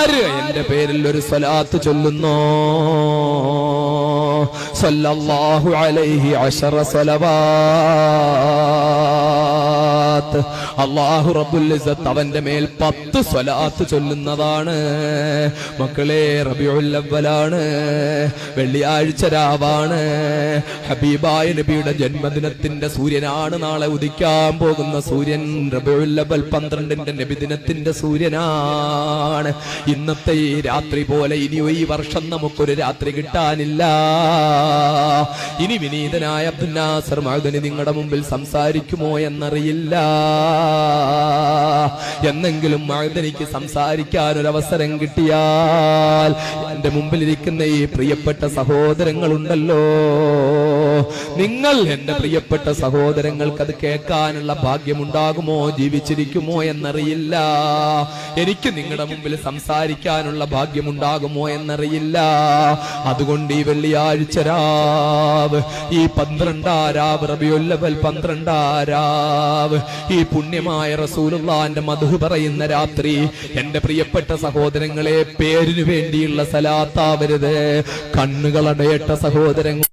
ആര് എന്റെ പേരിൽ ഒരു സ്വലാത്ത് ചൊല്ലുന്നോ സല്ലല്ലാഹു അലൈഹി 10 സ്വലവാത്ത്, അല്ലാഹു റബ്ബുൽ ഇസ്സത്ത് അവന്റെ മേൽ 10 സ്വലാത്ത് ചൊല്ലുന്നതാണ്. മക്കളെ, റബീഉൽ അവ്വലാണ്, വെള്ളിയാഴ്ച രാവാണ്, ഹബീബായ നബിയുടെ ജന്മദിനത്തിന്റെ സൂര്യനാണ് നാളെ ഉദിക്കാൻ പോകുന്ന സൂര്യൻ. റബീഉൽ അവ്വൽ 12ന്റെ നബിദിനത്തിന്റെ സൂര്യനാണ്. ഇന്നത്തെ ഈ രാത്രി പോലെ ഇനി ഈ വർഷം നമുക്കൊരു രാത്രി കിട്ടാനില്ല. ഇനി വിനീതനായ അബ്ദുൽ നാസർ മഅദനി നിങ്ങളുടെ മുമ്പിൽ സംസാരിക്കുമോ എന്നറിയില്ല. എന്നെങ്കിലും മഅദനിക്ക് സംസാരിക്കാൻ ഒരു അവസരം കിട്ടിയാൽ എന്റെ മുമ്പിലിരിക്കുന്ന ഈ പ്രിയപ്പെട്ട സഹോദരങ്ങളുണ്ടല്ലോ, നിങ്ങൾ എന്റെ പ്രിയപ്പെട്ട സഹോദരങ്ങൾക്ക് അത് കേൾക്കാനുള്ള ഭാഗ്യമുണ്ടാകുമോ, ജീവിച്ചിരിക്കുമോ എന്നറിയില്ല. എനിക്ക് നിങ്ങളുടെ മുമ്പിൽ സംസാരിക്കാനുള്ള ഭാഗ്യമുണ്ടാകുമോ എന്നറിയില്ല. അതുകൊണ്ട് ഈ വെള്ളിയാഴ്ച രാവ്, ഈ 12 രാവ്, റബീഉൽ അവ്വൽ 12 രാവ്, ഈ പുണ്യമായ റസൂലുള്ളാഹിന്റെ മദ്ഹ് പറയുന്ന രാത്രി, എന്റെ പ്രിയപ്പെട്ട സഹോദരങ്ങളെ, പേരിനു വേണ്ടിയുള്ള സലാത്താവരുത്. കണ്ണുകളടയട്ട സഹോദരങ്ങൾ.